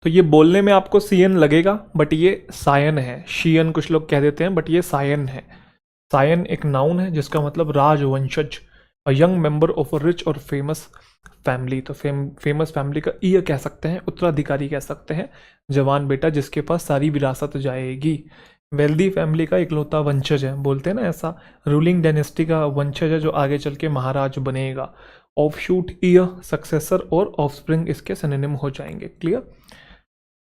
तो ये बोलने में आपको सीएन लगेगा बट ये सायन है। शियन कुछ लोग कह देते हैं बट ये सायन है। सायन एक नाउन है जिसका मतलब राजवंशज, a young member of a rich और फेमस फैमिली। तो फेमस फैमिली का ईयर कह सकते हैं, उत्तराधिकारी कह सकते हैं, जवान बेटा जिसके पास सारी विरासत जाएगी। वेल्दी फैमिली का इकलौता वंशज है, बोलते हैं ना ऐसा, रूलिंग डायनेस्टी का वंशज है जो आगे चल के महाराज बनेगा। ऑफ शूट ईयर, सक्सेसर और ऑफस्प्रिंग इसके सिनोनिम हो जाएंगे। क्लियर।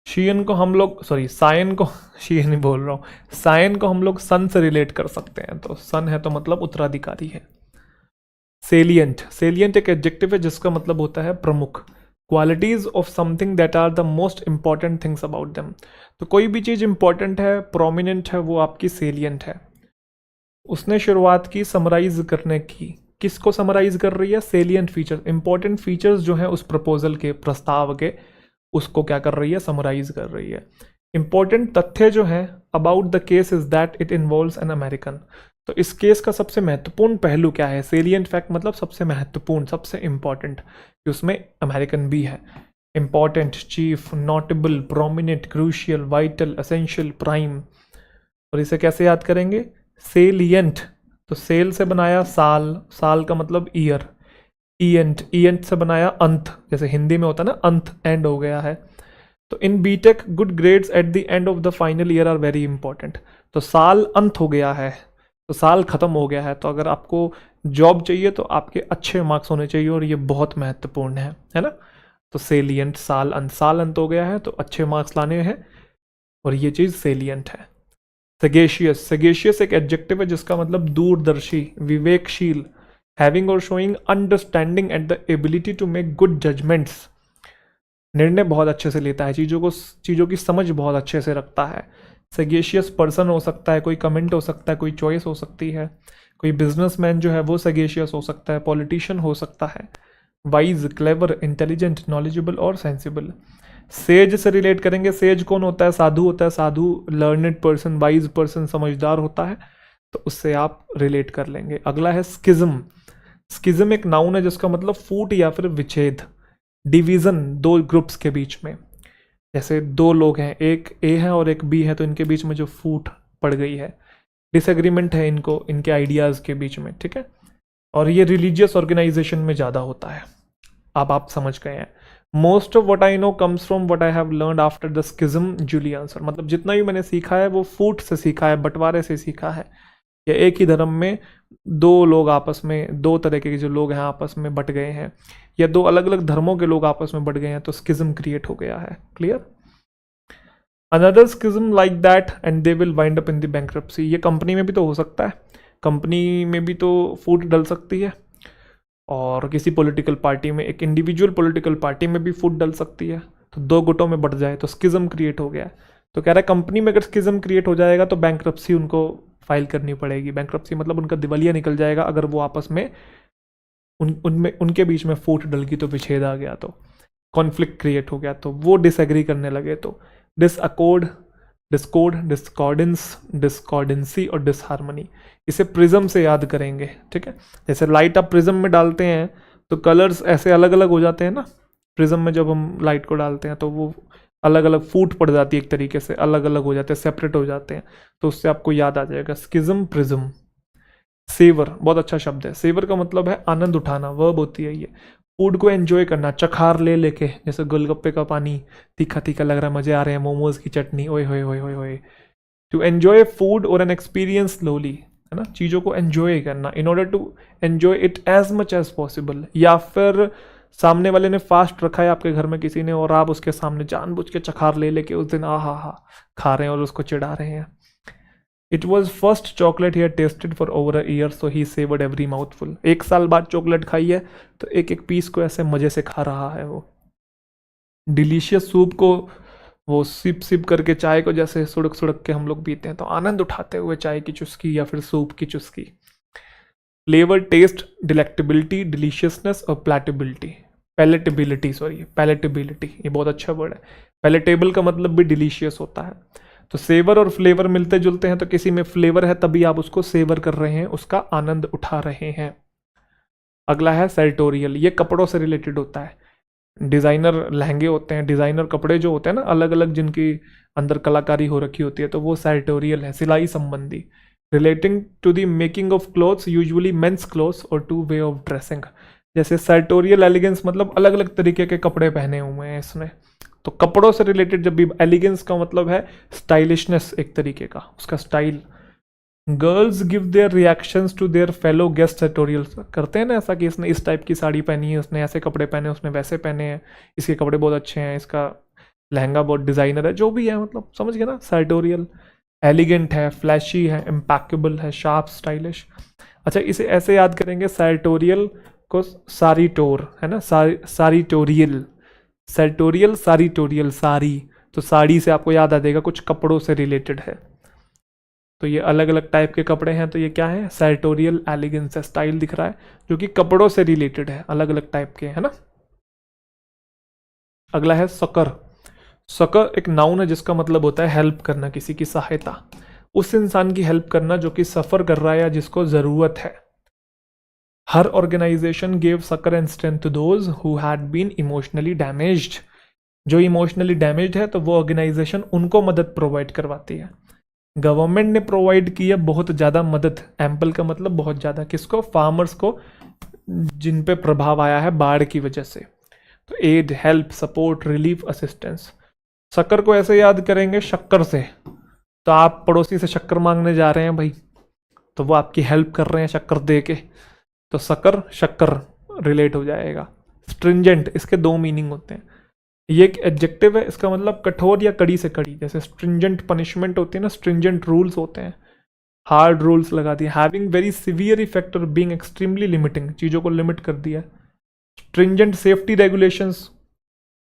शियन को हम लोग, सॉरी सायन को शियन ही बोल रहा हूँ, सायन को हम लोग सन से रिलेट कर सकते हैं। तो सन है तो मतलब उत्तराधिकारी है। सेलियंट, सेलियंट एक एडजेक्टिव है जिसका मतलब होता है प्रमुख। Qualities of something that are the most important things about them. तो कोई भी चीज इंपॉर्टेंट है, प्रोमिनेंट है, वो आपकी सेलियंट है। उसने शुरुआत की समराइज करने की, किसको समराइज कर रही है? सेलियंट फीचर, इंपॉर्टेंट फीचर्स जो है उस प्रपोजल के, प्रस्ताव के, उसको क्या कर रही है? समराइज कर रही है। इंपॉर्टेंट तथ्य जो है about the case is that it involves an American. तो इस केस का सबसे महत्वपूर्ण पहलू क्या है? सेलियंट फैक्ट मतलब सबसे महत्वपूर्ण, सबसे इंपॉर्टेंट, कि उसमें अमेरिकन भी है। Important, chief, notable, prominent, crucial, vital, essential, prime. और इसे कैसे याद करेंगे? सेलियंट, तो सेल से बनाया साल, साल का मतलब ईयर, ईएंट, ईएंट से बनाया अंत, जैसे हिंदी में होता है ना अंत, एंड हो गया है। तो in BTech good grades at the end of the final year are very important. तो साल अंत हो गया है, तो साल खत्म हो गया है, तो अगर आपको जॉब चाहिए तो आपके अच्छे मार्क्स होने चाहिए और ये बहुत महत्वपूर्ण है ना। तो सेलियंट, साल अंत हो गया है तो अच्छे मार्क्स लाने हैं और ये चीज़ सेलियंट है। सगेशियस, सगेशियस एक एडजेक्टिव है जिसका मतलब दूरदर्शी, विवेकशील, हैविंग और showing understanding and the ability to make good judgements. निर्णय बहुत अच्छे से लेता है, चीज़ों की समझ बहुत अच्छे से रखता है। सगेशियस पर्सन हो सकता है, कोई कमेंट हो सकता है, कोई चॉइस हो सकती है, कोई बिजनेसमैन जो है वो सगेशियस हो सकता है, पॉलिटिशियन हो सकता है। वाइज, क्लेवर, इंटेलिजेंट, नॉलेजेबल और सेंसिबल। सेज से रिलेट करेंगे। सेज कौन होता है? साधु होता है, साधु लर्नेड पर्सन, वाइज पर्सन, समझदार होता है, तो उससे आप रिलेट कर लेंगे। अगला है स्किज्म। स्किज्म एक नाउन है जिसका मतलब फूट या फिर विच्छेद, डिवीजन दो ग्रुप्स के बीच में। जैसे दो लोग हैं, एक ए है और एक बी है, तो इनके बीच में जो फूट पड़ गई है, डिसएग्रीमेंट है इनको, इनके आइडियाज़ के बीच में, ठीक है। और ये रिलीजियस ऑर्गेनाइजेशन में ज़्यादा होता है। अब आप समझ गए हैं। Most of what I know comes from what I have learn after the schism Julie answer. मतलब जितना भी मैंने सीखा है वो फूट से सीखा है, बंटवारे से सीखा है। या एक ही धर्म में दो लोग आपस में, दो तरह के जो लोग हैं आपस में बट गए हैं, या दो अलग अलग धर्मों के लोग आपस में बट गए हैं, तो स्किज्म क्रिएट हो गया है। Clear. Another schism like that and they will wind up in the bankruptcy. ये कंपनी में भी तो हो सकता है, कंपनी में भी तो फूट डल सकती है, और किसी पॉलिटिकल पार्टी में, एक इंडिविजुअल पॉलिटिकल पार्टी में भी फूट डल सकती है। तो दो गुटों में बढ़ जाए तो स्किज्म क्रिएट हो गया। तो कह रहा है कंपनी में अगर स्किज्म क्रिएट हो जाएगा तो बैंक्रप्सी उनको फाइल करनी पड़ेगी। बैंक्रप्सी मतलब उनका दिवालिया निकल जाएगा अगर वो आपस में उनके बीच में फूट डल गई, तो विच्छेद आ गया, तो कॉन्फ्लिक्ट क्रिएट हो गया, तो वो डिसएग्री करने लगे। तो डिसअकॉर्ड, डिस्कॉर्ड, डिस्कॉर्डेंस, डिस्कॉर्डेंसी और डिसहार्मनी। इसे प्रिज्म से याद करेंगे, ठीक है। जैसे लाइट आप प्रिज्म में डालते हैं तो कलर्स ऐसे अलग अलग हो जाते हैं ना। प्रिज्म में जब हम लाइट को डालते हैं तो वो अलग अलग फूट पड़ जाती है, एक तरीके से अलग अलग हो जाते हैं, सेपरेट हो जाते हैं। तो उससे आपको याद आ जाएगा स्किज्म, प्रिज्म। सेवर बहुत अच्छा शब्द है। सेवर का मतलब है आनंद उठाना, वर्ब होती है ये। फूड को एंजॉय करना, चखार ले लेके, जैसे गोलगप्पे का पानी तीखा तीखा लग रहा है, मजे आ रहे हैं, मोमोज की चटनी, ओए होए होए होए होए। टू एंजॉय फूड और एन एक्सपीरियंस स्लोली, है ना, चीज़ों को एंजॉय करना in order to enjoy it as much as possible. या फिर सामने वाले ने फास्ट रखा है आपके घर में किसी ने, और आप उसके सामने जानबूझ के चखार ले लेके उस दिन हा खा रहे हैं और उसको चिढ़ा रहे हैं। It was first chocolate he tested for over a year so he savoured every mouthful. एक साल बाद चॉकलेट खाई है तो एक एक पीस को ऐसे मजे से खा रहा है वो। डिलीशियस सूप को वो सिप सिप करके, चाय को जैसे सुड़क सुड़क के हम लोग पीते हैं, तो आनंद उठाते हुए चाय की चुस्की या फिर सूप की चुस्की। फ्लेवर, टेस्ट, डिलेक्टेबिलिटी, डिलीशियसनेस और प्लेटेबिलिटी, पैलेटेबिलिटी, सॉरी पैलेटेबिलिटी, ये बहुत अच्छा वर्ड है। पैलेटेबल का मतलब भी डिलीशियस होता है। तो सेवर और फ्लेवर मिलते जुलते हैं, तो किसी में फ्लेवर है तभी आप उसको सेवर कर रहे हैं, उसका आनंद उठा रहे हैं। अगला है सेरिटोरियल, ये कपड़ों से रिलेटेड होता है। डिज़ाइनर लहंगे होते हैं, डिज़ाइनर कपड़े जो होते हैं ना, अलग अलग जिनकी अंदर कलाकारी हो रखी होती है, तो वो sartorial है, सिलाई संबंधी। Relating to the making of clothes, usually men's clothes और टू वे ऑफ ड्रेसिंग। जैसे sartorial एलिगेंस मतलब अलग अलग तरीके के कपड़े पहने हुए हैं इसने। तो कपड़ों से रिलेटेड जब भी, एलिगेंस का मतलब है स्टाइलिशनेस, एक तरीके का उसका style. Girls give their reactions to their fellow guest sartorials, करते हैं ना ऐसा कि इसने इस टाइप की साड़ी पहनी है, उसने ऐसे कपड़े पहने, उसने वैसे पहने हैं, इसके कपड़े बहुत अच्छे हैं, इसका लहंगा बहुत डिज़ाइनर है, जो भी है, मतलब समझ गए ना। सर्टोरियल एलिगेंट है, फ्लैशी है, इम्पैकेबल है, शार्प, स्टाइलिश। अच्छा, इसे ऐसे याद करेंगे, सर्टोरियल को सारीटोर है ना, सारीटोरियल, सर्टोरियल सारीटोरियल, साड़ी, तो साड़ी से आपको याद आ जाएगा कुछ कपड़ों से रिलेटेड है। तो ये अलग अलग टाइप के कपड़े हैं, तो ये क्या है, सर्टोरियल एलिगेंस है, स्टाइल दिख रहा है जो कि कपड़ों से रिलेटेड है, अलग अलग टाइप के, है ना। अगला है सकर। सकर एक नाउन है जिसका मतलब होता है हेल्प करना, किसी की सहायता, उस इंसान की हेल्प करना जो कि सफ़र कर रहा है या जिसको ज़रूरत है। Her organisation gave succour and strength to those who had been emotionally damaged. जो इमोशनली डैमेज्ड है तो वो ऑर्गेनाइजेशन उनको मदद प्रोवाइड करवाती है। गवर्नमेंट ने प्रोवाइड की है बहुत ज़्यादा मदद, एम्पल का मतलब बहुत ज़्यादा, किसको, फार्मर्स को, जिन पे प्रभाव आया है बाढ़ की वजह से। तो aid, help, support, relief, assistance. शक्कर को ऐसे याद करेंगे शक्कर से, तो आप पड़ोसी से शक्कर मांगने जा रहे हैं भाई, तो वो आपकी हेल्प कर रहे हैं शक्कर दे के, तो शक्कर शक्कर रिलेट हो जाएगा। स्ट्रिंजेंट, इसके दो मीनिंग होते हैं। ये एक एडजेक्टिव है, इसका मतलब कठोर या कड़ी से कड़ी, जैसे स्ट्रिंजेंट पनिशमेंट होती है ना, स्ट्रिंजेंट रूल्स होते हैं, हार्ड रूल्स लगा दिए। हैविंग वेरी सीवियर इफेक्ट और बीइंग एक्सट्रीमली लिमिटिंग, चीज़ों को लिमिट कर दिया। Stringent safety regulations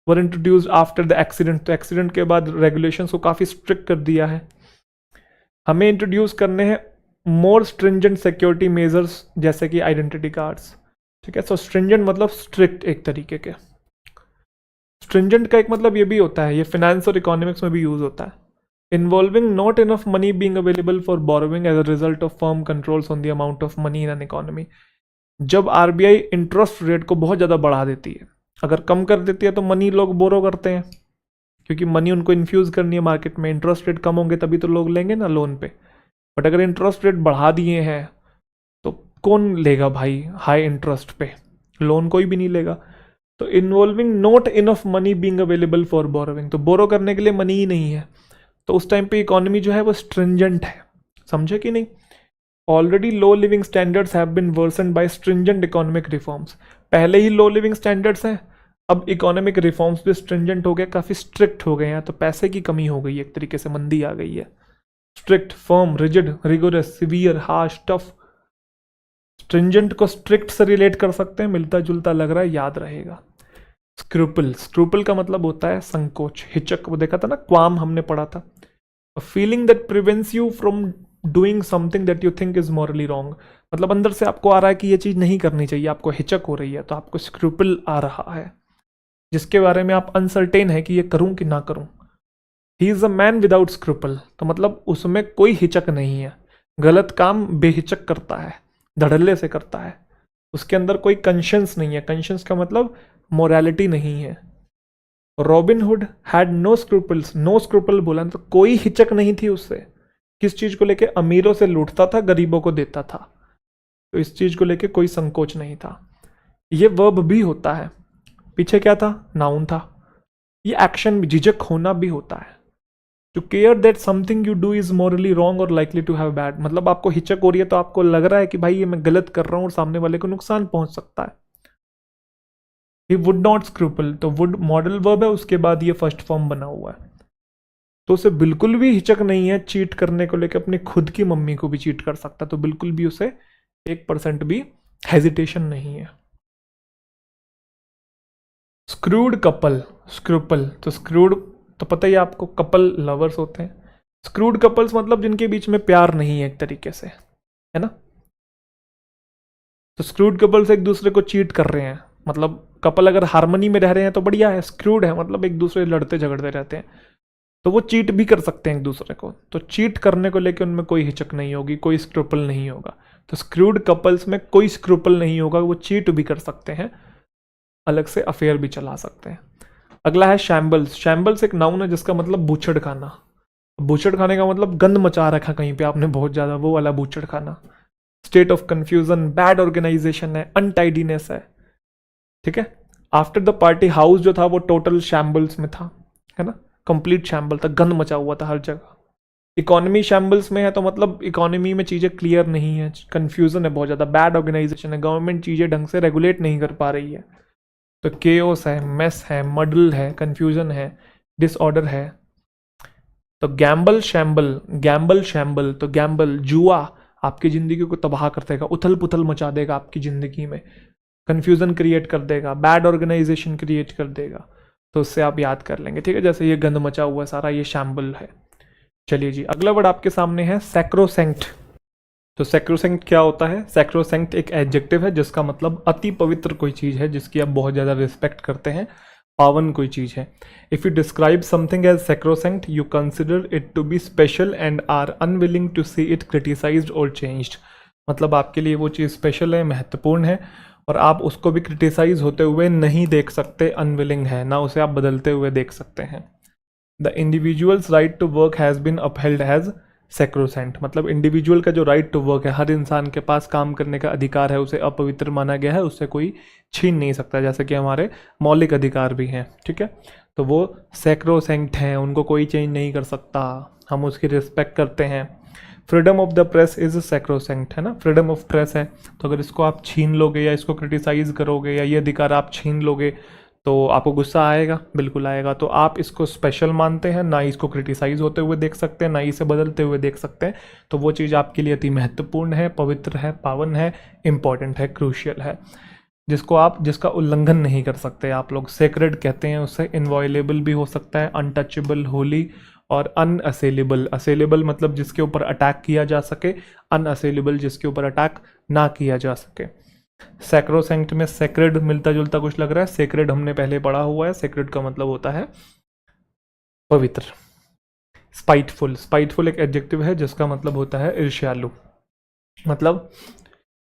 were introduced after the accident, तो एक्सीडेंट के बाद रेगुलेशंस को काफ़ी स्ट्रिक्ट कर दिया है। हमें इंट्रोड्यूस करने हैं मोर स्ट्रिंजेंट सिक्योरिटी मेजर्स, जैसे कि आइडेंटिटी कार्ड्स, ठीक है। सो स्ट्रिंजेंट मतलब स्ट्रिक्ट एक तरीके के। स्ट्रिंजेंट का एक मतलब ये भी होता है, ये फिनेंस और इकोनॉमिक्स में भी यूज होता है, involving not enough money being available for borrowing as a result of firm controls on the amount of money in an economy. जब आरबीआई इंटरेस्ट रेट को बहुत ज़्यादा बढ़ा देती है, अगर कम कर देती है तो मनी लोग बोरो करते हैं, क्योंकि मनी उनको इन्फ्यूज़ करनी है मार्केट में, इंटरेस्ट रेट कम होंगे तभी तो लोग लेंगे ना लोन पे। बट अगर इंटरेस्ट रेट बढ़ा दिए हैं तो कौन लेगा भाई, हाई इंटरेस्ट पे लोन कोई भी नहीं लेगा। तो involving not enough money being available for borrowing, तो बोरो करने के लिए मनी ही नहीं है, तो उस टाइम पे इकोनॉमी जो है वो स्ट्रिंजेंट है, समझे कि नहीं। Already low living standards have been worsened by stringent economic reforms, पहले ही लो लिविंग स्टैंडर्ड्स हैं, अब इकोनॉमिक रिफॉर्म्स भी स्ट्रिंजेंट हो गए, काफ़ी स्ट्रिक्ट हो गए हैं, तो पैसे की कमी हो गई, एक तरीके से मंदी आ गई है। Strict, firm, rigid, rigorous, severe, harsh, tough. Stringent को स्ट्रिक्ट से रिलेट कर सकते हैं, मिलता जुलता लग रहा है, याद रहेगा। स्क्रूपल, स्क्रूपल का मतलब होता है संकोच, हिचक, वो देखा था ना, क्वाम हमने पढ़ा था। Feeling that prevents you from doing something that you think is morally wrong, मतलब अंदर से आपको आ रहा है कि ये चीज़ नहीं करनी चाहिए, आपको हिचक हो रही है, तो आपको स्क्रूपल आ रहा है, जिसके बारे में आप अनसर्टेन है कि ये करूं कि ना करूं। He is a man without scruple, तो मतलब उसमें कोई हिचक नहीं है, गलत काम बेहिचक करता है, धड़ल्ले से करता है, उसके अंदर कोई कंशंस नहीं है, कंशंस का मतलब मोरालिटी नहीं है। Robin Hood had no scruples, no स्क्रूपल बोला तो कोई हिचक नहीं थी उससे, किस चीज़ को लेके, अमीरों से लूटता था, गरीबों को देता था, तो इस चीज़ को लेके कोई संकोच नहीं था। ये वर्ब भी होता है, पीछे क्या था, नाउन था। ये एक्शन भी, झिझक होना भी होता है। To care that something you do is morally wrong और लाइकली टू हैव बैड, मतलब आपको हिचक हो रही है तो आपको लग रहा है कि भाई ये मैं गलत कर रहा हूँ और सामने वाले को नुकसान पहुंच सकता है। ही वुड नॉट स्क्रूपल, तो वुड मॉडल वर्ब है, उसके बाद ये फर्स्ट फॉर्म बना हुआ है, तो उसे बिल्कुल भी हिचक नहीं है चीट करने को लेकर, अपनी खुद की मम्मी को भी चीट कर सकता, तो बिल्कुल भी उसे 1% भी हेजिटेशन नहीं है। स्क्रूड कपल, स्क्रूपल, तो स्क्रूड तो पता ही आपको, कपल लवर्स होते हैं, स्क्रूड कपल्स मतलब जिनके बीच में प्यार नहीं है एक तरीके से, है ना। तो स्क्रूड कपल्स एक दूसरे को चीट कर रहे हैं, मतलब कपल अगर हार्मनी में रह रहे हैं तो बढ़िया है, स्क्रूड है मतलब एक दूसरे लड़ते झगड़ते रहते हैं, तो वो चीट भी कर सकते हैं एक दूसरे को, तो चीट करने को लेकर उनमें कोई हिचक नहीं होगी, कोई स्क्रूपल नहीं होगा। तो स्क्रूड कपल्स में कोई स्क्रूपल नहीं होगा, वो चीट भी कर सकते हैं, अलग से अफेयर भी चला सकते हैं। अगला है शैम्बल्स। शैम्बल्स एक नाउन है जिसका मतलब बूचड़ खाना। बूचड़ खाने का मतलब गंद मचा रखा कहीं पे आपने बहुत ज़्यादा, वो वाला बूचड़ खाना। State of confusion, bad organisation है, अनटाइडीनेस है। आफ्टर द पार्टी हाउस जो था वो टोटल शैम्बल्स में था, है ना, कंप्लीट शैम्बल था, गंद मचा हुआ था हर जगह। इकोनॉमी शैम्बल्स में है तो मतलब इकोनॉमी में चीज़ें क्लियर नहीं है, कन्फ्यूजन है बहुत ज़्यादा, बैड ऑर्गेनाइजेशन है, गवर्नमेंट चीज़ें ढंग से रेगुलेट नहीं कर पा रही है। तो केओस है, मेस है, मडल है, कन्फ्यूजन है, डिसऑर्डर है। तो गैम्बल शैम्बल, तो गैम्बल जुआ आपकी ज़िंदगी को तबाह कर देगा, उथल पुथल मचा देगा आपकी ज़िंदगी में, कन्फ्यूज़न क्रिएट कर देगा, बैड ऑर्गेनाइजेशन क्रिएट कर देगा। तो उससे आप याद कर लेंगे, ठीक है। जैसे ये गंद मचा हुआ सारा, ये शैम्बल है। चलिए जी, अगला वर्ड आपके सामने है सैक्रोसेंक्ट। तो सैक्रोसेंक्ट क्या होता है? सैक्रोसेंक्ट एक एडजेक्टिव है जिसका मतलब अति पवित्र कोई चीज़ है जिसकी आप बहुत ज़्यादा रिस्पेक्ट करते हैं, पावन कोई चीज़ है। If you describe something as sacrosanct you consider it to be special and are unwilling to see it criticised और चेंज्ड। मतलब आपके लिए वो चीज़ स्पेशल है, महत्वपूर्ण है, और आप उसको भी क्रिटिसाइज होते हुए नहीं देख सकते, अनविलिंग है, ना उसे आप बदलते हुए देख सकते हैं। The individual's right to work has been upheld has sacrosanct. मतलब इंडिविजुअल का जो राइट टू वर्क है, हर इंसान के पास काम करने का अधिकार है, उसे अपवित्र माना गया है, उससे कोई छीन नहीं सकता, जैसे कि हमारे मौलिक अधिकार भी हैं, ठीक है। तो वो सैक्रोसेंट हैं, उनको कोई चेंज नहीं कर सकता, हम उसकी रिस्पेक्ट करते हैं। Freedom of the press is sacrosanct, है ना, फ्रीडम ऑफ प्रेस है। तो अगर इसको आप छीन लोगे या इसको क्रिटिसाइज करोगे या ये अधिकार आप छीन लोगे तो आपको गुस्सा आएगा, बिल्कुल आएगा। तो आप इसको स्पेशल मानते हैं, ना इसको क्रिटिसाइज होते हुए देख सकते हैं, ना इसे बदलते हुए देख सकते हैं। तो वो चीज़ आपके लिए अति महत्वपूर्ण है, पवित्र है, पावन है, इम्पॉर्टेंट है, क्रूशियल है, जिसका उल्लंघन नहीं कर सकते आप लोग। सेक्रेड कहते हैं उससे, इनवॉयलेबल भी हो सकता है, अनटचेबल, होली, और अनअसेलेबल। असेलेबल मतलब जिसके ऊपर अटैक किया जा सके, अनअसेलेबल जिसके ऊपर अटैक ना किया जा सके। सैक्रोसेंक्ट में सेक्रेड मिलता जुलता कुछ लग रहा है, सेक्रेड हमने पहले पढ़ा हुआ है, सेक्रेड का मतलब होता है पवित्र। स्पाइटफुल एक एडजेक्टिव है जिसका मतलब होता है ईर्ष्यालु। मतलब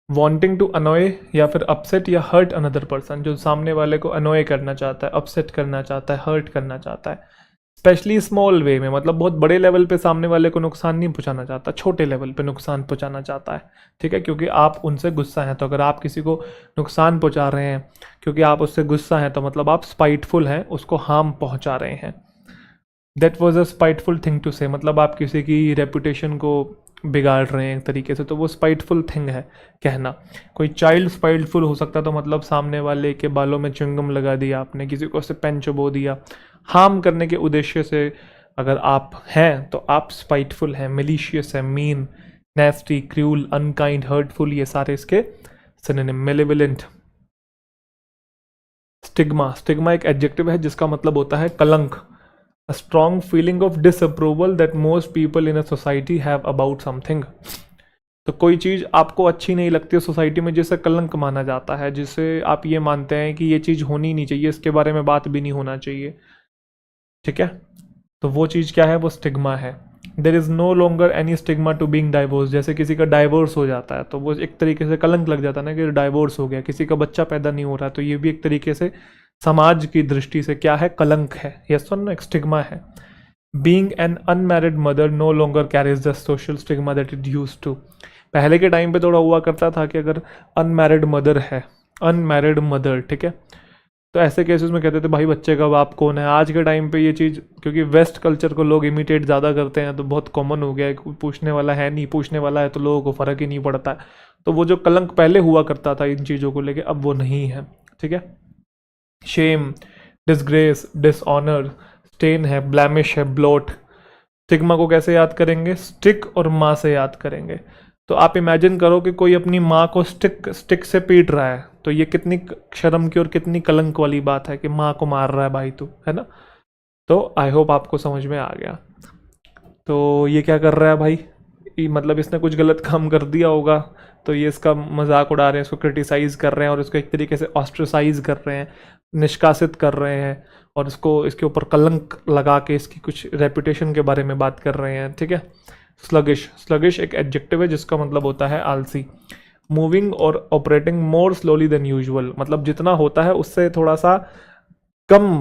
वांटिंग टू अनॉय या फिर अपसेट या हर्ट अनदर पर्सन, जो सामने वाले को अनॉय करना चाहता है, अपसेट करना चाहता है, हर्ट करना चाहता है। स्पेशली स्मॉल वे में, मतलब बहुत बड़े लेवल पे सामने वाले को नुकसान नहीं पहुंचाना चाहता, छोटे लेवल पे नुकसान पहुंचाना चाहता है, ठीक है, क्योंकि आप उनसे गुस्सा हैं। तो अगर आप किसी को नुकसान पहुंचा रहे हैं क्योंकि आप उससे गुस्सा हैं, तो मतलब आप स्पाइटफुल हैं, उसको हार्म पहुंचा रहे हैं। That was a spiteful thing to say, मतलब आप किसी की रेपुटेशन को बिगाड़ रहे हैं एक तरीके से, तो वो स्पाइटफुल थिंग है कहना। कोई चाइल्ड स्पाइटफुल हो सकता है, तो मतलब सामने वाले के बालों में च्युइंगम लगा दिया आपने, किसी को उससे पेन चुबो दिया, हार्म करने के उद्देश्य से अगर आप हैं तो आप स्पाइटफुल हैं, मिलीशियस है, मीन, नेस्टी, क्रूल, अनकाइंड, हर्टफुल, ये सारे इसके सिनोनिम। मेलेवोलेंट। स्टिग्मा एक एडजेक्टिव है जिसका मतलब होता है कलंक। A strong feeling of disapproval that most people in a society have about something। तो कोई चीज़ आपको अच्छी नहीं लगती है सोसाइटी में, जिसे कलंक माना जाता है, जिसे आप ये मानते हैं कि ये चीज़ होनी नहीं चाहिए, इसके बारे में बात भी नहीं होना चाहिए, ठीक है। तो वो चीज़ क्या है? वो स्टिग्मा है। There is no longer any stigma to being divorce. जैसे किसी का डाइवोर्स हो जाता है तो वो एक तरीके से कलंक लग जाता है ना कि डाइवोर्स हो गया, किसी का बच्चा पैदा नहीं हो रहा, तो ये भी एक तरीके से समाज की दृष्टि से क्या है? कलंक है। यस और नो, एक स्टिग्मा है। Being an unmarried mother no longer carries the social stigma that it used to. पहले के टाइम पे थोड़ा हुआ करता था कि अगर अनमैरिड मदर है, अनमैरिड मदर, ठीक है, तो ऐसे केसेस में कहते थे भाई बच्चे का बाप कौन है। आज के टाइम पे ये चीज़, क्योंकि वेस्ट कल्चर को लोग इमिटेट ज़्यादा करते हैं, तो बहुत कॉमन हो गया है, पूछने वाला है नहीं, पूछने वाला है तो लोगों को फ़र्क ही नहीं पड़ता है। तो वो जो कलंक पहले हुआ करता था इन चीज़ों को लेके, अब वो नहीं है, ठीक है। शेम, डिसग्रेस, डिसऑनर, स्टेन है, ब्लैमिश है, ब्लॉट। स्टिग्मा को कैसे याद करेंगे? स्टिक और माँ से याद करेंगे। तो आप इमेजिन करो कि कोई अपनी माँ को स्टिक से पीट रहा है, तो ये कितनी शर्म की और कितनी कलंक वाली बात है कि माँ को मार रहा है भाई तू, है ना। तो आई होप आपको समझ में आ गया। तो ये क्या कर रहा है भाई? मतलब इसने कुछ गलत काम कर दिया होगा, तो ये इसका मजाक उड़ा रहे हैं, इसको क्रिटिसाइज़ कर रहे हैं और इसको एक तरीके से ऑस्ट्रेसाइज कर रहे हैं, निष्कासित कर रहे हैं, और इसके ऊपर कलंक लगा के इसकी कुछ रेपुटेशन के बारे में बात कर रहे हैं, ठीक है। स्लगिश एक एडजेक्टिव है जिसका मतलब होता है आलसी। मूविंग और ऑपरेटिंग मोर स्लोली देन यूजुअल, मतलब जितना होता है उससे थोड़ा सा कम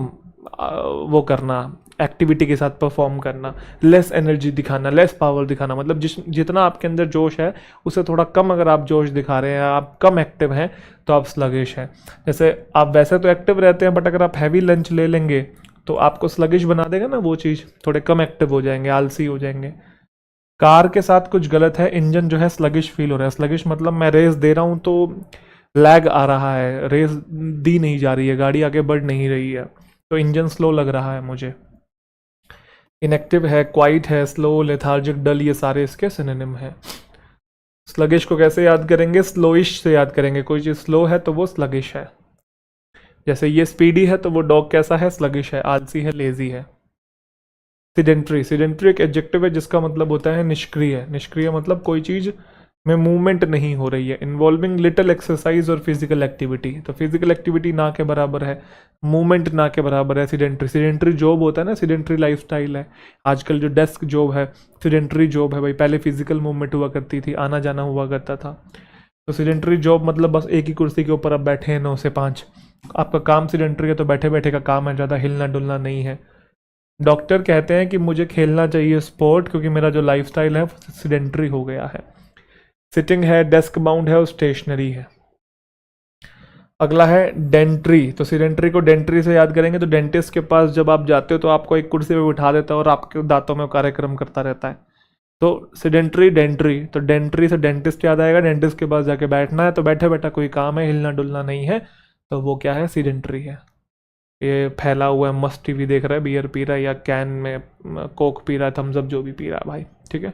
वो करना, एक्टिविटी के साथ परफॉर्म करना, लेस एनर्जी दिखाना, लेस पावर दिखाना, मतलब जितना आपके अंदर जोश है उससे थोड़ा कम अगर आप जोश दिखा रहे हैं, आप कम एक्टिव हैं, तो आप स्लगिश हैं। जैसे आप वैसे तो एक्टिव रहते हैं, बट अगर आप हैवी लंच ले लेंगे तो आपको स्लगिश बना देगा ना वो चीज़, थोड़े कम एक्टिव हो जाएंगे, आलसी हो जाएंगे। कार के साथ कुछ गलत है, इंजन जो है स्लगिश फील हो रहा है। स्लगिश मतलब मैं रेस दे रहा हूँ तो लैग आ रहा है, रेस दी नहीं जा रही है, गाड़ी आगे बढ़ नहीं रही है, तो इंजन स्लो लग रहा है मुझे। इनएक्टिव है, क्वाइट है, स्लो, लेथार्जिक, डल, ये सारे इसके सिनोनिम है। स्लगिश को कैसे याद करेंगे? स्लोइश से याद करेंगे। कोई चीज़ स्लो है तो वो स्लगिश है। जैसे ये स्पीडी है तो वो डॉग कैसा है? स्लगिश है, आलसी है, लेजी है। सिडेंट्री, सिडेंट्री एक एडजेक्टिव है जिसका मतलब होता है निष्क्रिय। निष्क्रिय मतलब कोई चीज़ में मूवमेंट नहीं हो रही है। इन्वॉल्विंग लिटिल एक्सरसाइज और फिजिकल एक्टिविटी, तो फिजिकल एक्टिविटी ना के बराबर है, मूवमेंट ना के बराबर है सिडेंट्री। सिडेंट्री जॉब होता है ना, सिडेंट्री लाइफस्टाइल है। आजकल जो डेस्क जॉब है सिडेंट्री जॉब है भाई। पहले फिजिकल मूवमेंट हुआ करती थी, आना जाना हुआ करता था। तो सिडेंट्री जॉब मतलब बस एक ही कुर्सी के ऊपर आप बैठे हैं 9 से 5, आपका काम सिडेंट्री है, तो बैठे बैठे का काम है, ज़्यादा हिलना डुलना नहीं है। डॉक्टर कहते हैं कि मुझे खेलना चाहिए स्पोर्ट क्योंकि मेरा जो लाइफस्टाइल है वो सिडेंट्री हो गया है। सिटिंग है, डेस्क बाउंड है और स्टेशनरी है। अगला है डेंट्री, तो सिडेंट्री को डेंट्री से याद करेंगे तो डेंटिस्ट के पास जब आप जाते हो तो आपको एक कुर्सी पे बिठा देता है और आपके दांतों में कार्यक्रम करता रहता है। तो सिडेंट्री, डेंट्री, तो डेंट्री से डेंटिस्ट याद आएगा, डेंटिस्ट के पास जाके बैठना है, तो बैठे बैठा कोई काम है, हिलना डुलना नहीं है, तो वो क्या है? सिडेंट्री है। ये फैला हुआ है, मस्त टीवी देख रहा है, बियर पी रहा है, या कैन में कोक पी रहा है, थम्स अप जो भी पी रहा है भाई, ठीक है।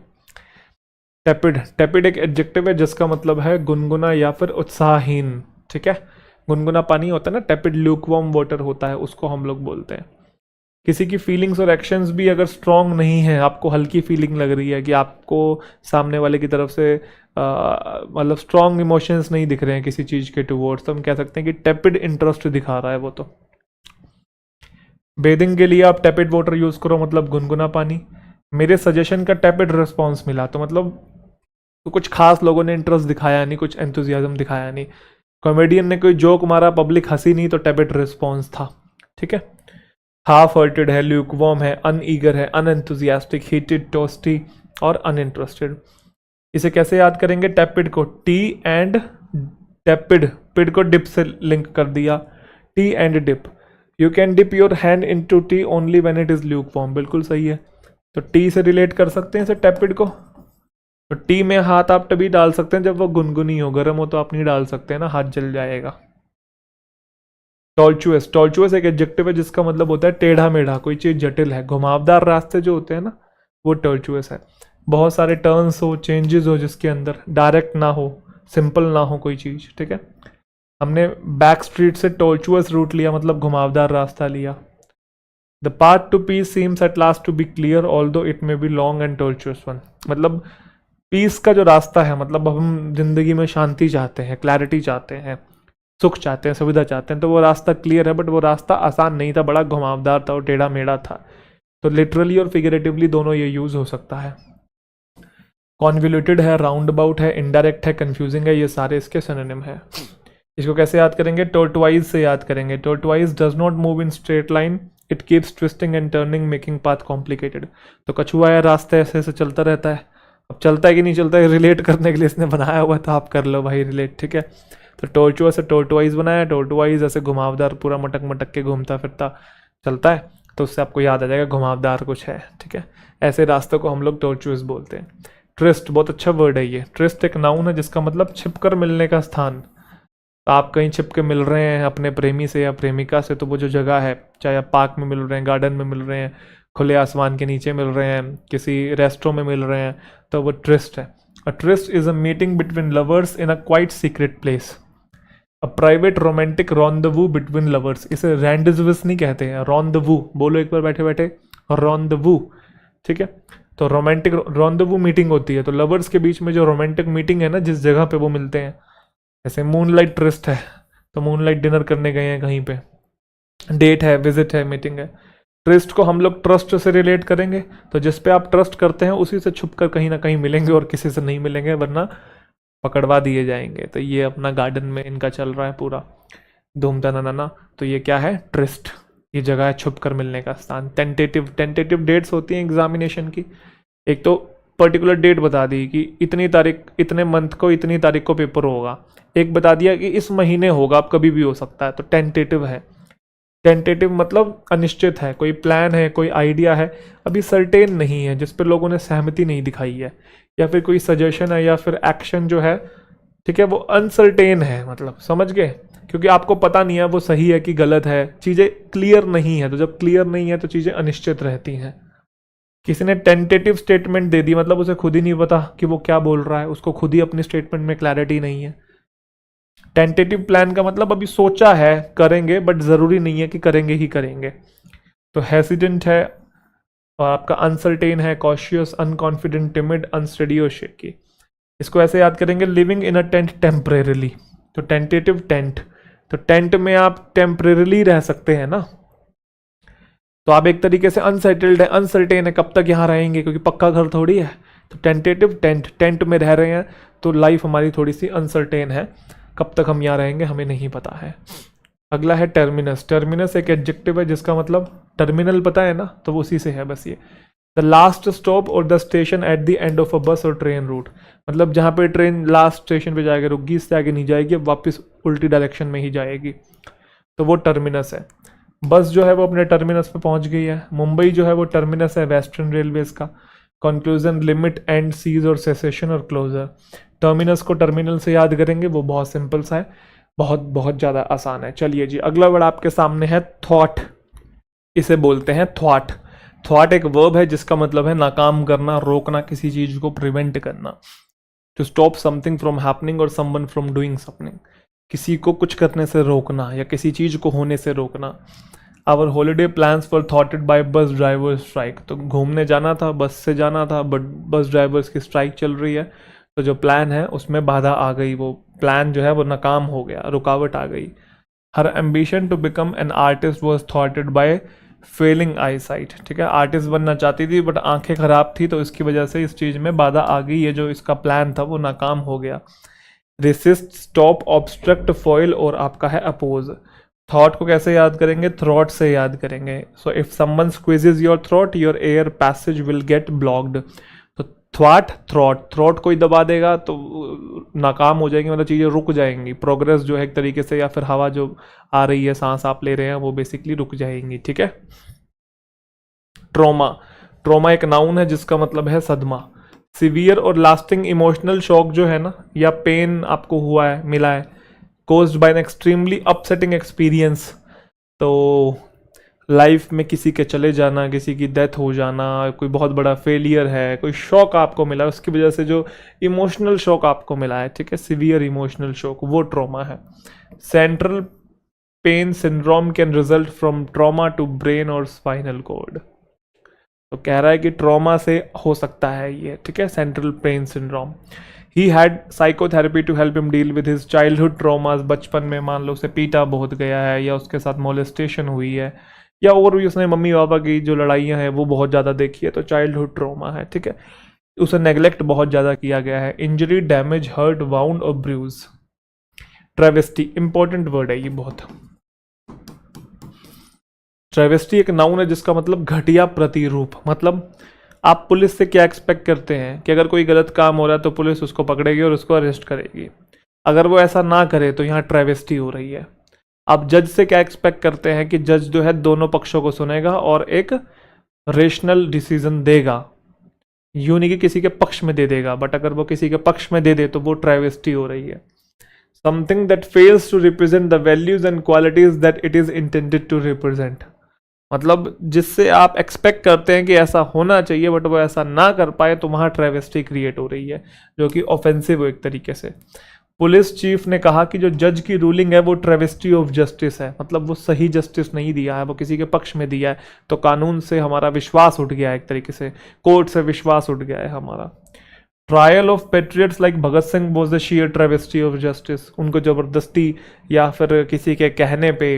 टेपिड, टेपिड एक एडजेक्टिव है जिसका मतलब है गुनगुना या फिर उत्साहहीन, ठीक है। गुनगुना पानी होता है ना, टेपिड ल्यूकवार्म वाटर होता है, उसको हम लोग बोलते हैं। किसी की फीलिंग्स और एक्शंस भी अगर स्ट्रांग नहीं है, आपको हल्की फीलिंग लग रही है कि आपको सामने वाले की तरफ से मतलब स्ट्रांग इमोशंस नहीं दिख रहे हैं किसी चीज़ के टुवर्ड्स, तो हम कह सकते हैं कि टेपिड इंटरेस्ट दिखा रहा है वो। तो बेदिंग के लिए आप टेपिड वाटर यूज़ करो, मतलब गुनगुना पानी। मेरे सजेशन का टेपिड रिस्पॉन्स मिला, तो मतलब तो कुछ खास लोगों ने इंटरेस्ट दिखाया नहीं, कुछ एंथुजियाज्म दिखाया नहीं। कॉमेडियन ने कोई जोक मारा, पब्लिक हंसी नहीं, तो टेपिड रिस्पॉन्स था, ठीक है। हाफ हर्टेड है, ल्यूकवार्म है, अनईगर है, अनएंथुजियास्टिक, हीटेड, टोस्टी और अनइंटरेस्टेड। इसे कैसे याद करेंगे? टेपिड को टी एंड टेपिड, पिड को डिप से लिंक कर दिया, tea and dip. You can dip your hand into tea only when it is lukewarm, बिल्कुल सही है। तो टी से रिलेट कर सकते हैं इसे, टेपिड को। तो टी में हाथ आप तभी डाल सकते हैं जब वो गुनगुनी हो, गर्म हो तो आप नहीं डाल सकते हैं ना, हाथ जल जाएगा। टॉर्चुअस, टॉर्चुअस एक एडजेक्टिव है जिसका मतलब होता है टेढ़ा मेढ़ा, कोई चीज़ जटिल है, घुमावदार रास्ते जो होते हैं ना, वो टॉर्चुअस है। बहुत सारे टर्न्स हो, चेंजेस हो जिसके अंदर, डायरेक्ट ना हो, सिंपल ना हो कोई चीज़, ठीक है। हमने बैक स्ट्रीट से टॉर्चुअस रूट लिया, मतलब घुमावदार रास्ता लिया। The path to peace seems at last to be clear although it may be long and tortuous one, मतलब पीस का जो रास्ता है, मतलब हम जिंदगी में शांति चाहते हैं, क्लैरिटी चाहते हैं, सुख चाहते हैं, सुविधा चाहते हैं, तो वो रास्ता क्लियर है, बट वो रास्ता आसान नहीं था, बड़ा घुमावदार था और टेढ़ा मेढ़ा था। तो लिटरली और फिगरेटिवली दोनों ये यूज हो सकता है। कॉन्वोल्यूटेड है, राउंड अबाउट है, इनडायरेक्ट है, कंफ्यूजिंग है, ये सारे इसके सिनोनिम है। इसको कैसे याद करेंगे? टॉर्टवाइज से याद करेंगे। Tortoise does not move in straight line, it keeps twisting and turning making path complicated. तो कछुआ है, रास्ते ऐसे ऐसे चलता रहता है। अब चलता है कि नहीं चलता है, रिलेट करने के लिए इसने बनाया हुआ था, आप कर लो भाई रिलेट, ठीक है। तो टॉर्चुआ से टॉर्टवाइज बनाया, टॉर्टवाइज ऐसे घुमावदार, पूरा मटक मटक के घूमता फिरता चलता है, तो उससे आपको याद आ जाएगा घुमावदार कुछ है, ठीक है। ऐसे रास्तों को हम लोग टॉर्चुअस बोलते हैं। ट्रिस्ट, बहुत अच्छा वर्ड है ये। ट्रिस्ट एक नाउन है जिसका मतलब छिपकर मिलने का स्थान। आप कहीं छिप के मिल रहे हैं अपने प्रेमी से या प्रेमिका से, तो वो जो जगह है, चाहे आप पार्क में मिल रहे हैं, गार्डन में मिल रहे हैं, खुले आसमान के नीचे मिल रहे हैं, किसी रेस्टोरेंट में मिल रहे हैं, तो वो ट्रिस्ट है। A tryst is a meeting between lovers in a quiet secret place, a private romantic rendezvous between lovers. इसे रैंडजविस नहीं कहते हैं, रॉन्डवू। बोलो एक बार बैठे बैठे, रॉन्डवू, ठीक है। तो रोमांटिक रॉन्डवू मीटिंग होती है, तो लवर्स के बीच में जो रोमांटिक मीटिंग है ना, जिस जगह पे वो मिलते हैं, जैसे मूनलाइट ट्रिस्ट है, तो मूनलाइट डिनर करने गए हैं कहीं पे, डेट है, विजिट है, मीटिंग है। ट्रस्ट को हम लोग ट्रस्ट से रिलेट करेंगे, तो जिस पे आप ट्रस्ट करते हैं उसी से छुप कर कहीं ना कहीं मिलेंगे और किसी से नहीं मिलेंगे, वरना पकड़वा दिए जाएंगे। तो ये अपना गार्डन में इनका चल रहा है पूरा धूमधाम। तो ये क्या है, ट्रिस्ट, ये जगह है छुप कर मिलने का स्थान। टेंटेटिव डेट्स होती हैं एग्जामिनेशन की। एक तो पर्टिकुलर डेट बता दी कि इतनी तारीख, इतने मंथ को, इतनी तारीख को पेपर होगा। एक बता दिया कि इस महीने होगा, अब कभी भी हो सकता है, तो टेंटेटिव है। टेंटेटिव मतलब अनिश्चित है, कोई प्लान है, कोई आइडिया है, अभी सर्टेन नहीं है, जिस पर लोगों ने सहमति नहीं दिखाई है, या फिर कोई सजेशन है या फिर एक्शन जो है, ठीक है, वो अनसर्टेन है, मतलब समझ गए, क्योंकि आपको पता नहीं है वो सही है कि गलत है, चीज़ें क्लियर नहीं है। तो जब क्लियर नहीं है तो चीज़ें अनिश्चित रहती हैं। किसी ने टेंटेटिव स्टेटमेंट दे दी, मतलब उसे खुद ही नहीं पता कि वो क्या बोल रहा है, उसको खुद ही अपनी स्टेटमेंट में क्लैरिटी नहीं है। टेंटेटिव प्लान का मतलब अभी सोचा है करेंगे, बट ज़रूरी नहीं है कि करेंगे ही करेंगे। तो हेसिडेंट है, और आपका अनसर्टेन है, कॉशियस, अनकॉन्फिडेंट, टिमिड, अनस्टडी और शेकी। इसको ऐसे याद करेंगे, living in a tent temporarily. तो टेंटेटिव टेंट, तो टेंट में आप टेम्परेरली रह सकते हैं ना, तो आप एक तरीके से अनसेटल्ड है, अनसर्टेन है, कब तक यहाँ रहेंगे, क्योंकि पक्का घर थोड़ी है। तो टेंटेटिव टेंट, टेंट में रह रहे हैं, तो लाइफ हमारी थोड़ी सी अनसर्टेन है, कब तक हम यहाँ रहेंगे हमें नहीं पता है। अगला है टर्मिनस। टर्मिनस एक एडजेक्टिव है जिसका मतलब टर्मिनल, पता है ना, तो वो उसी से है बस ये। द लास्ट स्टॉप और the station at the end of a बस और ट्रेन रूट, मतलब जहाँ पे ट्रेन लास्ट स्टेशन पे जाएगी, रुकगी, इससे आगे नहीं जाएगी, अब वापस उल्टी डायरेक्शन में ही जाएगी, तो वो टर्मिनस है। बस जो है वो अपने टर्मिनस पे पहुंच गई है। मुंबई जो है वो टर्मिनस है वेस्टर्न रेलवेज का। कंक्लूजन, लिमिट, एंड, सीज और सेसेशन और क्लोजर। टर्मिनस को टर्मिनल से याद करेंगे, वो बहुत सिंपल सा है, बहुत बहुत ज़्यादा आसान है। चलिए जी, अगला वर्ड आपके सामने है थॉट। इसे बोलते हैं थॉट। थॉट एक वर्ब है जिसका मतलब है नाकाम करना, रोकना, किसी चीज को प्रिवेंट करना। To stop something from happening और समवन फ्रॉम डूइंग समथिंग, किसी को कुछ करने से रोकना या किसी चीज को होने से रोकना। आवर हॉलीडे प्लान्स वर थॉटेड बाय बस ड्राइवर स्ट्राइक, तो घूमने जाना था, बस से जाना था, बट बस ड्राइवर्स की स्ट्राइक चल रही है, तो जो प्लान है उसमें बाधा आ गई, वो प्लान जो है वो नाकाम हो गया, रुकावट आ गई। Her ambition to become an artist was थॉटेड बाय फेलिंग आई साइट, ठीक है, आर्टिस्ट बनना चाहती थी बट आंखें खराब थी, तो इसकी वजह से इस चीज़ में बाधा आ गई, ये जो इसका प्लान था वो नाकाम हो गया। रेसिस्ट, स्टॉप, ऑब्स्ट्रक्ट, फॉइल और आपका है अपोज। थॉट को कैसे याद करेंगे, थ्रॉट से याद करेंगे। So if someone squeezes your throat, your air passage will get blocked. तो थ्वाट, थ्रॉट कोई दबा देगा तो नाकाम हो जाएंगी, मतलब चीज़ें रुक जाएंगी, प्रोग्रेस जो है एक तरीके से, या फिर हवा जो आ रही है, सांस आप ले रहे हैं, वो बेसिकली रुक जाएंगी, ठीक है। ट्रोमा, ट्रोमा एक नाउन है जिसका मतलब है सदमा। सिवियर और लास्टिंग इमोशनल शॉक जो है ना, या पेन आपको हुआ है, मिला है, caused by an extremely upsetting experience. तो लाइफ में किसी के चले जाना, किसी की डेथ हो जाना, कोई बहुत बड़ा फेलियर है, कोई शॉक आपको मिला, उसकी वजह से जो इमोशनल शॉक आपको मिला है, ठीक है, सिवियर इमोशनल शॉक, वो ट्रॉमा है। Central pain syndrome can result from trauma to brain और स्पाइनल कॉर्ड। तो कह रहा है कि ट्रॉमा से हो सकता है ये, ठीक है, central pain syndrome. He had psychotherapy to help him deal with his childhood traumas. बचपन में मान लो उसे पीटा बहुत गया है, या उसके साथ मोलेस्टेशन हुई है, या और भी उसने मम्मी पापा की जो लड़ाइयाँ हैं वो बहुत ज़्यादा देखी है, तो चाइल्डहुड ट्रॉमा है, ठीक है। उसे नेग्लेक्ट बहुत ज़्यादा किया गया है। इंजरी, डैमेज, हर्ट, वाउंड और ब्रूज। ट्रेवेस्टी इंपॉर्टेंट वर्ड है ये बहुत। ट्रेवेस्टी एक नाउन है जिसका मतलब घटिया प्रतिरूप। मतलब आप पुलिस से क्या एक्सपेक्ट करते हैं कि अगर कोई गलत काम हो रहा है तो पुलिस उसको पकड़ेगी और उसको अरेस्ट करेगी, अगर वो ऐसा ना करे तो यहाँ ट्रेवेस्टी हो रही है। आप जज से क्या एक्सपेक्ट करते हैं कि जज जो है दोनों पक्षों को सुनेगा और एक रेशनल डिसीजन देगा, यूं नहीं कि किसी के पक्ष में दे देगा, बट अगर वो किसी के पक्ष में दे दे तो वो ट्रेवेस्टी हो रही है। Something that fails to represent the values and qualities that it is intended to represent, मतलब जिससे आप एक्सपेक्ट करते हैं कि ऐसा होना चाहिए बट वो ऐसा ना कर पाए, तो वहाँ ट्रेवेस्टी क्रिएट हो रही है, जो कि ऑफेंसिव हो एक तरीके से। पुलिस चीफ ने कहा कि जो जज की रूलिंग है वो ट्रेवेस्टी ऑफ जस्टिस है, मतलब वो सही जस्टिस नहीं दिया है, वो किसी के पक्ष में दिया है, तो कानून से हमारा विश्वास उठ गया है एक तरीके से, कोर्ट से विश्वास उठ गया है हमारा। Trial of patriots like Bhagat Singh was the sheer travesty of justice. उनको जबरदस्ती या फिर किसी के कहने पे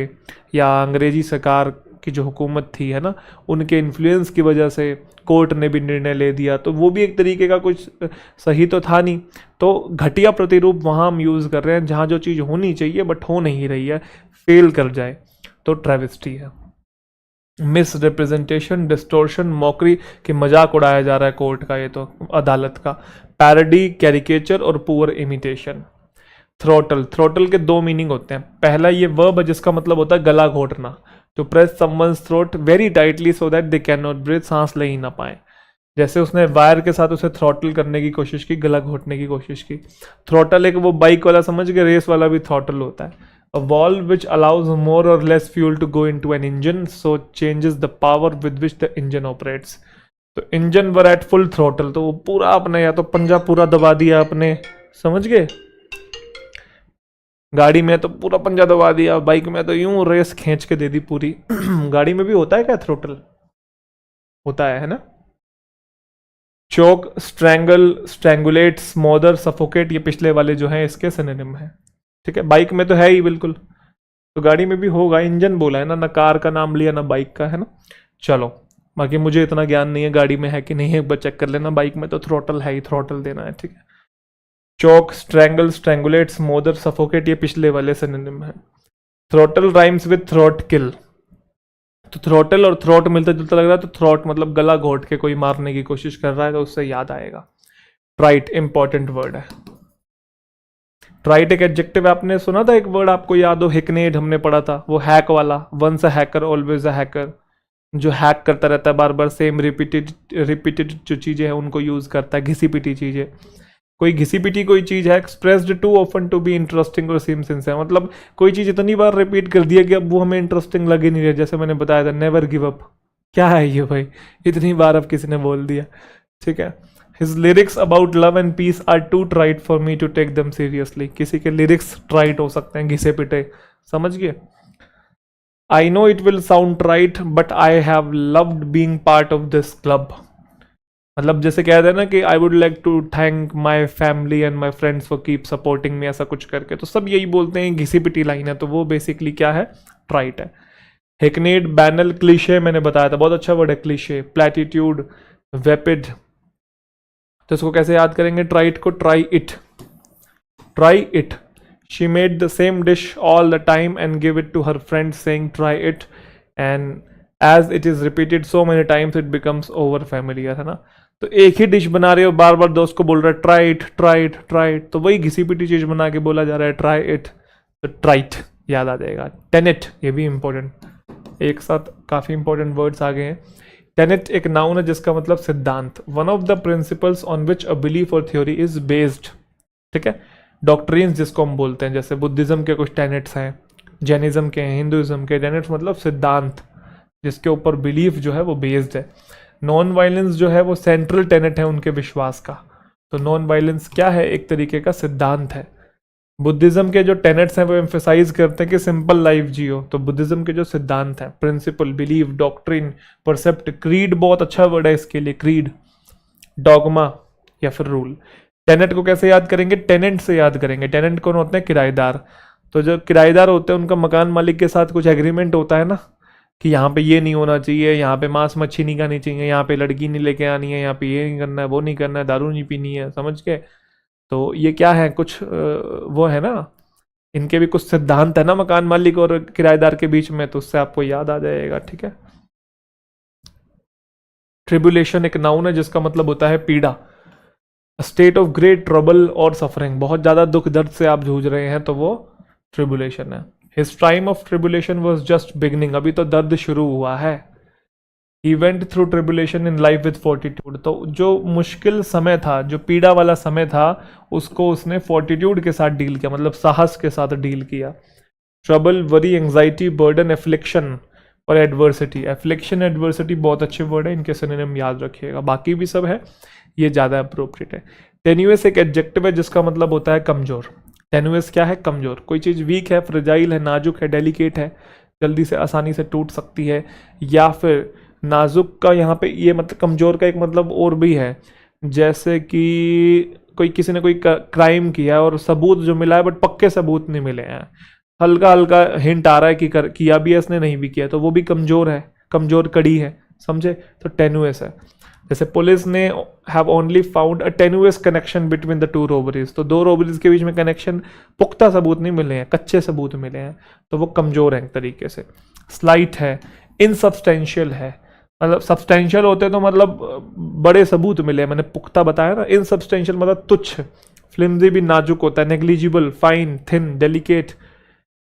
या अंग्रेजी सरकार की जो हुकूमत थी, है ना, उनके इन्फ्लुएंस की वजह से कोर्ट ने भी निर्णय ले दिया, तो वो भी एक तरीके का कुछ सही तो था नहीं। तो घटिया प्रतिरूप वहाँ हम यूज़ कर रहे हैं जहाँ जो चीज़ होनी चाहिए बट हो नहीं रही है, फेल कर जाए, तो ट्रेविस्टी है। मिस रिप्रेजेंटेशन, डिस्टोर्शन, मॉकरी, कि मजाक उड़ाया जा रहा है कोर्ट का, ये तो अदालत का। पैरोडी, कैरिकेचर और पुअर इमिटेशन। थ्रोटल, थ्रोटल के दो मीनिंग होते हैं। पहला ये वर्ब है जिसका मतलब होता है गला घोटना, to press someone's throat very tightly so that they can not breathe, सांस ले ही ना पाए। जैसे उसने वायर के साथ उसे थ्रोटल करने की कोशिश की, गला घोटने की कोशिश की। थ्रोटल एक वो बाइक वाला समझ के, रेस वाला भी थ्रोटल होता है। A valve which allows more or less fuel to go into an engine, so changes the power with which the engine operates. तो engine were at full throttle, तो वो पूरा अपने या तो पंजा पूरा दबा दिया अपने, समझ गए, गाड़ी में तो पूरा पंजा दबा दिया, बाइक में तो यूं रेस खींच के दे दी पूरी। गाड़ी में भी होता है क्या थ्रोटल? होता है ना। चोक, स्ट्रैंगल, स्ट्रैंगुलेट, स्मोदर, सफोकेट, ये पिछले वाले जो हैं इसके सिनोनिम है। ठीक है, बाइक में तो है ही बिल्कुल, तो गाड़ी में भी होगा। इंजन बोला है ना कार का नाम लिया ना बाइक का, है ना। चलो, बाकी मुझे इतना ज्ञान नहीं है गाड़ी में है कि नहीं है, एक बार चेक कर लेना। बाइक में तो थ्रोटल है ही, थ्रोटल देना है, ठीक है। चोक, स्ट्रैंगल, स्ट्रैंगुलेट, स्मोदर, सफोकेट, ये पिछले वाले सिनोनिम है। थ्रोटल राइम्स विद थ्रोट किल, तो थ्रोटल और थ्रोट मिलता जुलता लग रहा है, तो थ्रोट मतलब गला घोट के कोई मारने की कोशिश कर रहा है, तो उससे याद आएगा। ट्राइट इंपॉर्टेंट वर्ड है। ट्राइट एक एडजेक्टिव, आपने सुना था एक वर्ड आपको याद हो, हिकनेड, हमने पढ़ा था, वो हैक वाला, once a hacker always a hacker, जो हैक करता रहता है बार बार, सेम रिपीटेड जो चीज़ें हैं उनको यूज़ करता है, घिसी पिटी चीज़ें। कोई घिसी पिटी कोई चीज़ है, expressed too often to be interesting और सीम सिंसियर, मतलब कोई चीज़ इतनी बार रिपीट कर दिया कि अब वो हमें इंटरेस्टिंग लगे नहीं रहे। जैसे मैंने बताया था नेवर गिव अप, क्या है ये भाई, इतनी बार अब किसी ने बोल दिया, ठीक है। His lyrics about love and peace are too trite for me to take them seriously. किसी के lyrics trite हो सकते हैं, घिसे पिटे, समझ गए। I know it will sound trite, but I have loved being part of this club. मतलब जैसे कहते हैं ना कि I would like to thank my family and my friends for keep supporting me, ऐसा कुछ करके, तो सब यही बोलते हैं, घिसी पिटी लाइन है, तो वो बेसिकली क्या है, ट्राइट है। हेकनेड, बैनल, क्लीशे, मैंने बताया था, बहुत अच्छा वर्ड है क्लीशे। प्लेटिट्यूड, वेपिड, तो इसको कैसे याद करेंगे ट्राइट को, try it, try it. She made the same dish all the time and give it to her friend saying try it, and as it is repeated so many times it becomes over familiar, है ना। तो एक ही dish बना रहे हो, बार बार दोस्त को बोल रहा है try it, try it, try it, तो वही घिसी पिटी चीज बना के बोला जा रहा है ट्राई इट, तो ट्राइट याद आ जाएगा। टेनेट, ये भी इंपॉर्टेंट, एक साथ काफी इंपॉर्टेंट वर्ड्स आ गए हैं। टेनेट एक नाउन है जिसका मतलब सिद्धांत, one of the principles on which a belief और थ्योरी इज बेस्ड, ठीक है। डॉक्ट्रिन्स जिसको हम बोलते हैं, जैसे बुद्धिज्म के कुछ टेनेट्स हैं, जैनिज्म के हैं, हिंदुइज्म के। टेनेट्स मतलब सिद्धांत जिसके ऊपर बिलीफ जो है वो बेस्ड है। नॉन वायलेंस जो है वो सेंट्रल टेनेट है उनके विश्वास का, तो नॉन वायलेंस क्या है, एक तरीके का सिद्धांत है। बुद्धिज्म के जो टेनेट्स हैं वो एम्फेसाइज करते हैं कि सिंपल लाइफ जियो, तो बुद्धिज्म के जो सिद्धांत हैं, प्रिंसिपल, बिलीव, डॉक्ट्रिन, परसेप्ट, क्रीड बहुत अच्छा वर्ड है इसके लिए, क्रीड, डॉगमा या फिर रूल। टेनेट को कैसे याद करेंगे, टेनेंट से याद करेंगे। टेनेंट कौन होते हैं, किराएदार। तो जो किराएदार होते हैं उनका मकान मालिक के साथ कुछ एग्रीमेंट होता है ना, कि यहाँ पे ये नहीं होना चाहिए, यहाँ पे मांस मच्छी नहीं खानी चाहिए, यहाँ पे लड़की नहीं लेके आनी है, यहाँ पे ये नहीं करना है, वो नहीं करना है, दारू नहीं पीनी है, समझ के। तो ये क्या है, कुछ वो है ना, इनके भी कुछ सिद्धांत है ना मकान मालिक और किराएदार के बीच में, तो उससे आपको याद आ जाएगा, ठीक है। ट्रिबुलेशन एक नाउन है जिसका मतलब होता है पीड़ा, स्टेट ऑफ ग्रेट ट्रबल और सफरिंग, बहुत ज्यादा दुख दर्द से आप जूझ रहे हैं, तो वो ट्रिबुलेशन है। His time of tribulation was just beginning, अभी तो दर्द शुरू हुआ है। He went through tribulation in life with fortitude, तो जो मुश्किल समय था, जो पीड़ा वाला समय था, उसको उसने fortitude के साथ डील किया, मतलब साहस के साथ डील किया। Trouble, worry, anxiety, burden, affliction और एडवर्सिटी। एफ्लिक्शन, एडवर्सिटी बहुत अच्छे वर्ड है, इनके सिनोनिम याद रखिएगा, बाकी भी सब है, ये ज़्यादा अप्रोप्रिएट है। टेन्यूअस एक एडजेक्टिव है जिसका मतलब होता है कमजोर। टेन्यूअस क्या है, कमजोर, कोई चीज़ वीक है, फ्रेजाइल है, नाजुक है, डेलिकेट है, जल्दी से आसानी से टूट सकती है, या फिर नाजुक का यहाँ पे ये मतलब कमजोर का एक मतलब और भी है, जैसे कि कोई किसी ने कोई क्राइम किया और सबूत जो मिला है बट पक्के सबूत नहीं मिले हैं, हल्का हल्का हिंट आ रहा है कि किया भी है इसने, नहीं भी किया, तो वो भी कमजोर है, कमजोर कड़ी है, समझे? तो टेनुअस है। जैसे पुलिस ने have only found a tenuous connection between the two robberies, तो दो रोबरीज के बीच में कनेक्शन, पुख्ता सबूत नहीं मिले हैं, कच्चे सबूत मिले हैं, तो वो कमजोर है एक तरीके से। स्लाइट है, इनसब्सटेंशियल है, मतलब सब्सटेंशियल होते तो मतलब बड़े सबूत मिले, मैंने पुख्ता बताया ना। इनसब्सटेंशियल मतलब तुच्छ, फ्लिम्जी भी नाजुक होता है, नेग्लिजिबल, फाइन, थिन, डेलिकेट।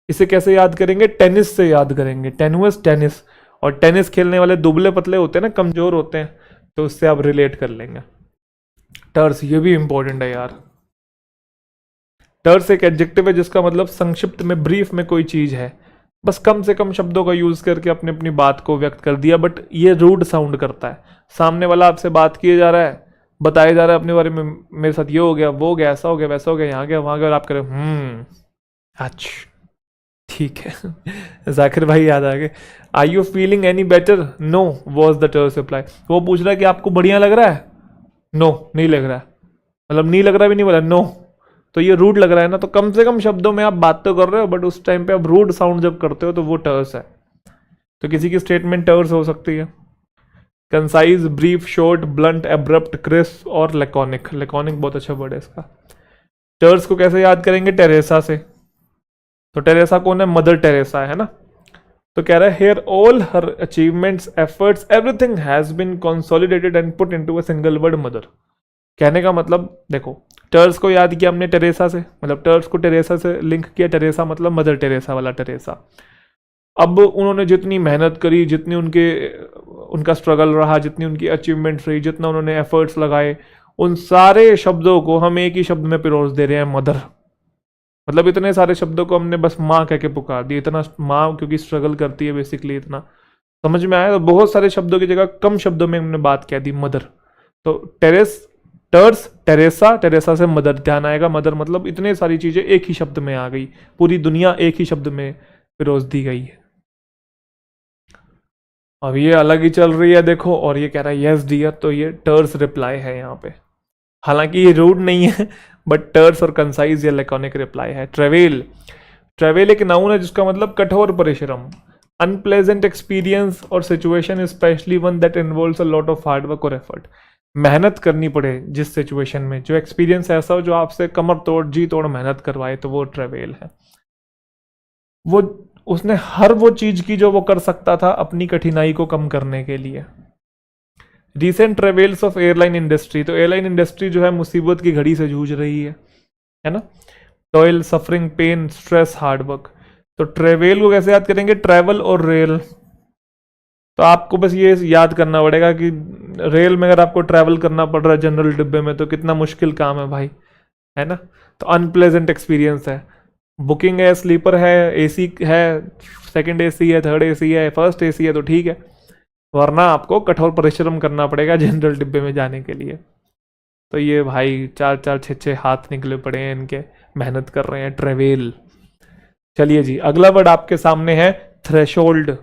इसे कैसे याद करेंगे? टेनिस से याद करेंगे, टेनुअस टेनिस, और टेनिस खेलने वाले दुबले पतले होते हैं ना, कमजोर होते हैं, तो उससे आप रिलेट कर लेंगे। टर्स, ये भी इंपॉर्टेंट है यार। टर्स एक एडजेक्टिव है जिसका मतलब संक्षिप्त में, ब्रीफ में कोई चीज है, बस कम से कम शब्दों का यूज करके अपनी अपनी बात को व्यक्त कर दिया, बट ये रूड साउंड करता है। सामने वाला आपसे बात किए जा रहा है, बताया जा रहा है अपने बारे में, मेरे साथ ये हो गया, वो हो गया, ऐसा हो गया, वैसा हो गया, यहाँ गया, वहां गया, और आप करें अच्छा ठीक है। जाकिर भाई याद आ गए। Are you feeling any better? No was the terse reply. वो पूछ रहा है कि आपको बढ़िया लग रहा है? नो नहीं लग रहा है, मतलब नहीं लग रहा भी नहीं बोला, नो। तो ये रूड लग रहा है ना, तो कम से कम शब्दों में आप बात तो कर रहे हो, बट उस टाइम पे आप रूड साउंड जब करते हो तो वो टर्स है। तो किसी की स्टेटमेंट टर्स हो सकती है। Concise, brief, short, blunt, abrupt, crisp और लेकॉनिक। लेकॉनिक बहुत अच्छा वर्ड है इसका। टर्स को कैसे याद करेंगे? टेरेसा से। तो टेरेसा कौन है? मदर टेरेसा है ना। तो कह रहा है here all her achievements, efforts, everything has been consolidated and put into a single word, mother. कहने का मतलब देखो, टर्स को याद किया हमने टेरेसा से, मतलब टर्स को टेरेसा से लिंक किया, टेरेसा मतलब मदर टेरेसा वाला टेरेसा। अब उन्होंने जितनी मेहनत करी, जितनी उनका स्ट्रगल रहा, जितनी उनकी अचीवमेंट्स रही, जितना उन्होंने एफर्ट्स लगाए, उन सारे शब्दों को हम एक ही शब्द में पिरोस दे रहे हैं, मदर। मतलब इतने सारे शब्दों को हमने बस माँ कह के पुकार दिया, इतना माँ क्योंकि स्ट्रगल करती है बेसिकली, इतना समझ में आया। तो बहुत सारे शब्दों की जगह कम शब्दों में हमने बात कह दी, मदर। तो टर्स टेरेसा, टेरेसा से मदर, ध्यान आएगा। मदर मतलब इतने सारी चीजें एक ही शब्द में आ गई, पूरी दुनिया एक ही शब्द में पिरोस दी गई है। अब ये अलग ही चल रही है देखो, और ये कह रहा है यस डियर, तो ये टर्स रिप्लाई है यहाँ पे। हालांकि ये रूड नहीं है, बट टर्स और कंसाइज या लैकोनिक रिप्लाई है। ट्रेवेल, ट्रेवेल एक नाउन है जिसका मतलब कठोर परिश्रम, अनप्लेजेंट एक्सपीरियंस और situation, specially one that involves a lot of hard work और एफर्ट। मेहनत करनी पड़े जिस सिचुएशन में, जो एक्सपीरियंस ऐसा हो जो आपसे कमर तोड़ जी तोड़ मेहनत करवाए, तो वो ट्रेवेल है। वो उसने हर वो चीज की जो वो कर सकता था अपनी कठिनाई को कम करने के लिए। Recent travels of airline industry, तो एयरलाइन इंडस्ट्री जो है मुसीबत की घड़ी से जूझ रही है ना। Toil, suffering, pain, stress, hard work. तो ट्रेवल को कैसे याद करेंगे? ट्रैवल और रेल। तो आपको बस ये याद करना पड़ेगा कि रेल में अगर आपको ट्रैवल करना पड़ रहा है जनरल डिब्बे में, तो कितना मुश्किल काम है भाई, है ना। तो अनप्लेजेंट एक्सपीरियंस है। बुकिंग है, स्लीपर है, एसी है, सेकंड एसी है, थर्ड एसी है, फर्स्ट एसी है, तो ठीक है, वरना आपको कठोर परिश्रम करना पड़ेगा जनरल डिब्बे में जाने के लिए। तो ये भाई 4-4 6-6 हाथ निकले पड़े हैं इनके, मेहनत कर रहे हैं, ट्रेवेल। चलिए जी, अगला वर्ड आपके सामने है थ्रेशोल्ड।